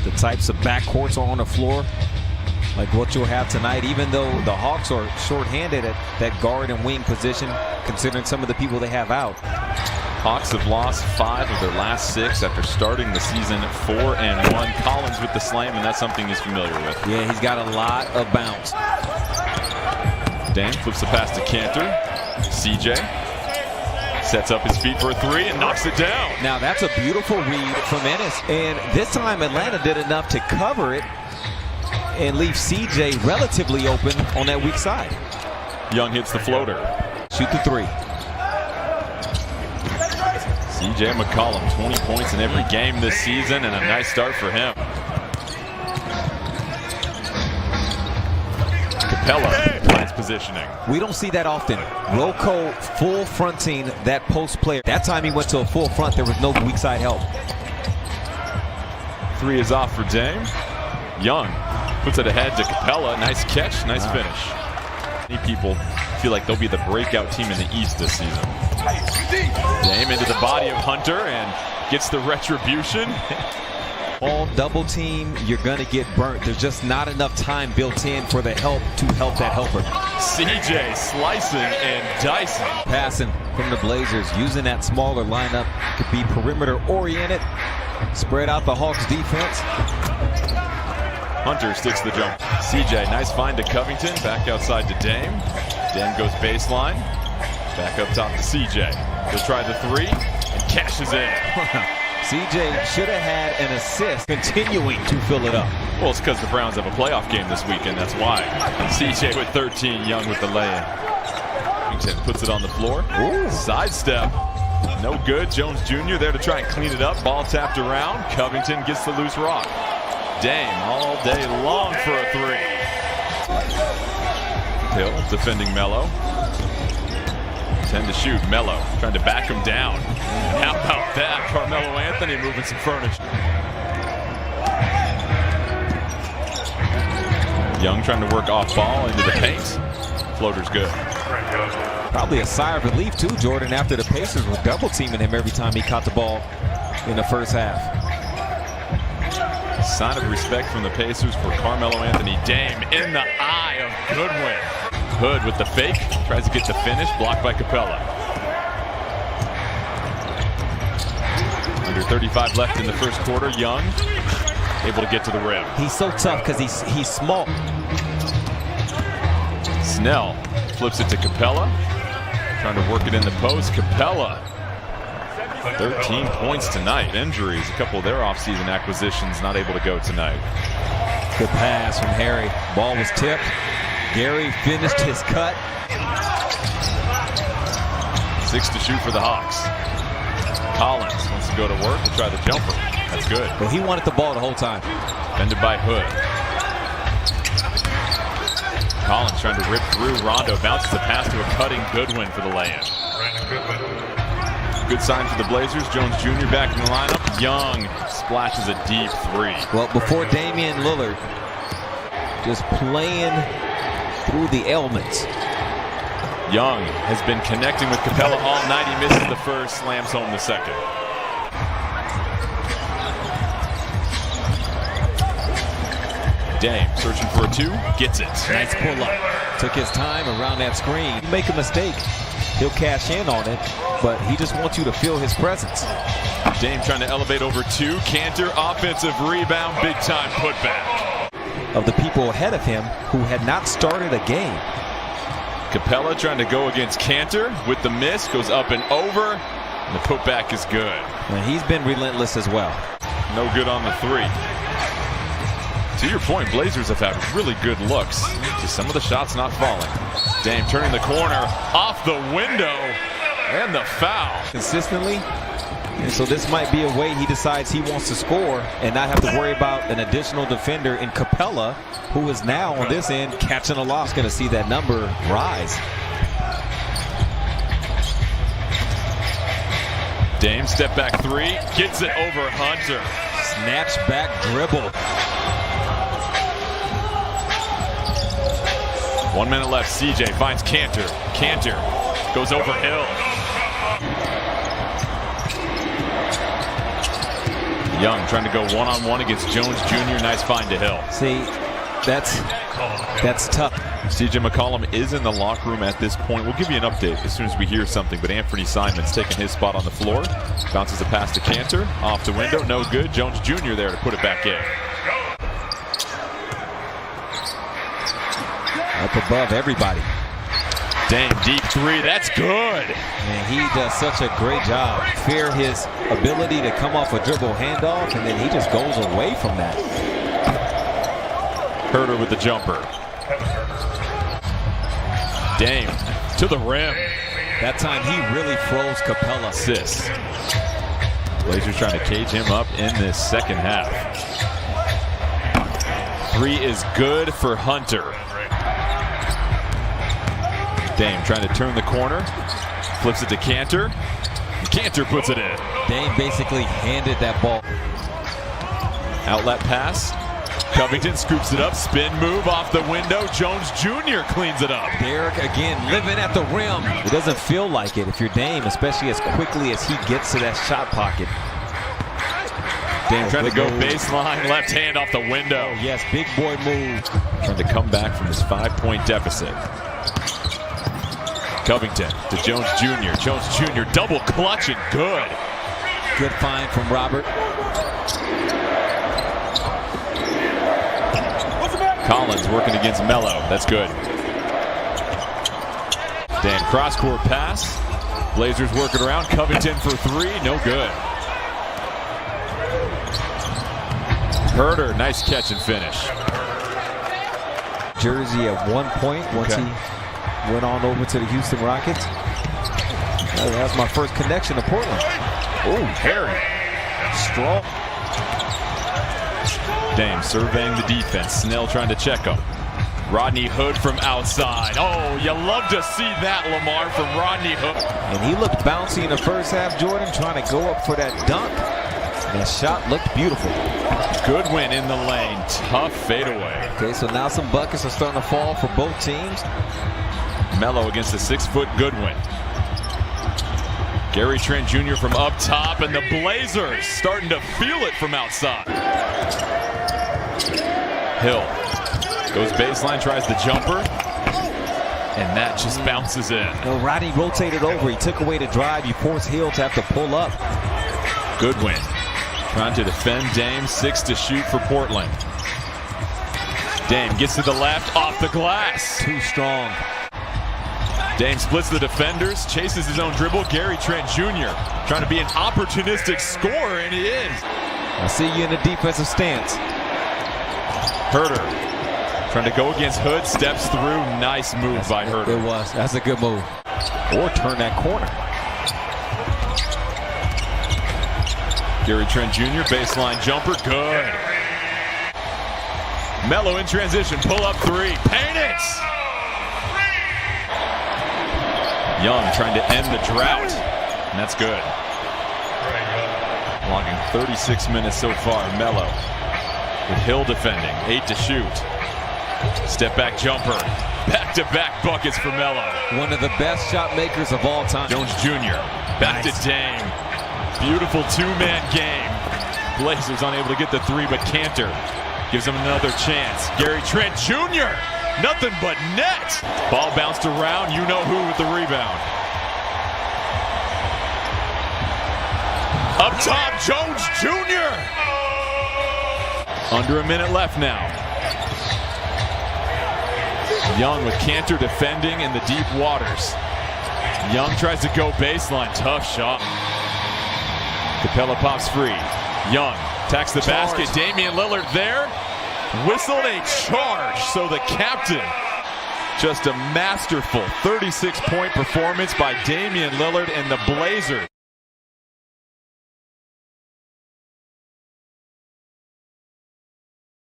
the types of backcourts are on the floor, like what you'll have tonight, even though the Hawks are shorthanded at that guard and wing position, considering some of the people they have out. Hawks have lost 5 of their last 6 after starting the season 4-1. Collins with the slam, and that's something he's familiar with. Yeah, he's got a lot of bounce. Dame flips the pass to Cantor. CJ sets up his feet for a 3 and knocks it down. Now that's a beautiful read from Ennis. And this time Atlanta did enough to cover it and leave CJ relatively open on that weak side. Young hits the floater. Shoot the 3. CJ McCollum, 20 points in every game this season, and a nice start for him. Capella plans positioning. We don't see that often. Rocco full fronting that post player. That time he went to a full front. There was no weak side help. 3 is off for Dame. Young puts it ahead to Capella. Nice catch, nice finish. Many people feel like they'll be the breakout team in the East this season. Dame into the body of Hunter and gets the retribution. All double team, you're going to get burnt. There's just not enough time built in for the help to help that helper. CJ slicing and dicing. Passing from the Blazers, using that smaller lineup. Could be perimeter oriented. Spread out the Hawks defense. Hunter sticks the jump. CJ, nice find to Covington. Back outside to Dame. Dame goes baseline. Back up top to CJ. He'll try the 3 and cashes in. CJ should have had an assist, continuing to fill it up. Well, it's because the Browns have a playoff game this weekend. That's why. CJ with 13, Young with the lay-in. Covington puts it on the floor. Ooh. Sidestep. No good. Jones Jr. there to try and clean it up. Ball tapped around. Covington gets the loose rock. Dame all day long for a 3. Hill defending Melo. 10 to shoot. Melo trying to back him down. And how about that? Carmelo Anthony moving some furniture. Young trying to work off ball into the paint. Floater's good. Probably a sigh of relief too, Jordan, after the Pacers were double teaming him every time he caught the ball in the first half. Sign of respect from the Pacers for Carmelo Anthony. Dame in the eye of Goodwin. Hood with the fake, tries to get the finish, blocked by Capella. Under 35 left in the first quarter. Young able to get to the rim. He's so tough because he's small. Snell flips it to Capella, trying to work it in the post. Capella, 13 points tonight. Injuries, a couple of their offseason acquisitions not able to go tonight. Good pass from Harry. Ball was tipped. Gary finished his cut. 6 to shoot for the Hawks. Collins wants to go to work and try the jumper. That's good. Well, he wanted the ball the whole time. Defended by Hood. Collins trying to rip through. Rondo bounces the pass to a cutting Goodwin for the lay-in. Good sign for the Blazers. Jones Jr. back in the lineup. Young splashes a deep 3. Well, before Damian Lillard, just playing through the elements. Young has been connecting with Capella all night. He misses the first, slams home the second. Dame searching for a 2, gets it. Nice pull up. Took his time around that screen. You make a mistake, he'll cash in on it, but he just wants you to feel his presence. Dame trying to elevate over 2. Cantor, offensive rebound, big time putback. Of the people ahead of him who had not started a game. Capella trying to go against Cantor with the miss, goes up and over, and the putback is good. And he's been relentless as well. No good on the 3. To your point, Blazers have had really good looks. Just some of the shots not falling. Dame turning the corner, off the window, and the foul. Consistently. And so this might be a way he decides he wants to score and not have to worry about an additional defender in Capella, who is now on this end catching a loss. Going to see that number rise. Dame step back 3, gets it over Hunter. Snatch back dribble. 1 minute left. CJ finds Cantor. Cantor goes over Hill. Young trying to go one-on-one against Jones Jr. Nice find to Hill. See, that's tough. CJ McCollum is in the locker room at this point. We'll give you an update as soon as we hear something, but Anthony Simon's taking his spot on the floor. Bounces a pass to Cantor. Off the window, no good. Jones Jr. there to put it back in. Up above everybody. Dame, deep three, that's good. And he does such a great job. Fear his ability to come off a dribble handoff, and then he just goes away from that. Herder with the jumper. Dame to the rim. That time he really froze Capella. Assist. Blazers trying to cage him up in this second half. Three is good for Hunter. Dame trying to turn the corner. Flips it to Cantor. Cantor puts it in. Dame basically handed that ball. Outlet pass. Covington scoops it up. Spin move off the window. Jones Jr. cleans it up. Derek again living at the rim. It doesn't feel like it if you're Dame, especially as quickly as he gets to that shot pocket. Dame trying to go baseline. Left hand off the window. Oh, yes, big boy move. Trying to come back from this 5-point deficit. Covington to Jones Jr. Jones Jr. double clutch and good. Good find from Robert. Collins working against Melo. That's good. Dan cross-court pass. Blazers working around. Covington for three. No good. Herder, nice catch and finish. Jersey at 1 point once he went on over to the Houston Rockets. That was my first connection to Portland. Oh, Harry. Strong. Dame surveying the defense. Snell trying to check him. Rodney Hood from outside. Oh, you love to see that, Lamar, from Rodney Hood. And he looked bouncy in the first half, Jordan, trying to go up for that dunk. And that shot looked beautiful. Goodwin in the lane. Tough fadeaway. Okay, so now some buckets are starting to fall for both teams. Melo against the 6-foot Goodwin. Gary Trent Jr. from up top, and the Blazers starting to feel it from outside. Hill goes baseline, tries the jumper, and that just bounces in. No, Rodney rotated over. He took away the drive. You force Hill to have to pull up. Goodwin trying to defend Dame. 6 to shoot for Portland. Dame gets to the left, off the glass. Too strong. Dame splits the defenders, chases his own dribble. Gary Trent Jr. trying to be an opportunistic scorer, and he is. I see you in the defensive stance. Herder trying to go against Hood, steps through. Nice move by Herder. It was. That's a good move. Or turn that corner. Gary Trent Jr. baseline jumper, good. Melo in transition, pull up three, paint it! Young trying to end the drought, and that's good. Logging 36 minutes so far. Melo with Hill defending, 8 to shoot. Step back jumper, back-to-back buckets for Melo. One of the best shot makers of all time. Jones Jr. back to Dame. Beautiful two-man game. Blazers unable to get the three, but Cantor gives him another chance. Gary Trent Jr. Nothing but net. Ball bounced around. You know who with the rebound. Up top, Jones Jr. Under a minute left now. Young with Cantor defending in the deep waters. Young tries to go baseline. Tough shot. Capella pops free. Young attacks the basket. Damian Lillard there. Whistled a charge. So the captain, just a masterful 36-point performance by Damian Lillard and the Blazers.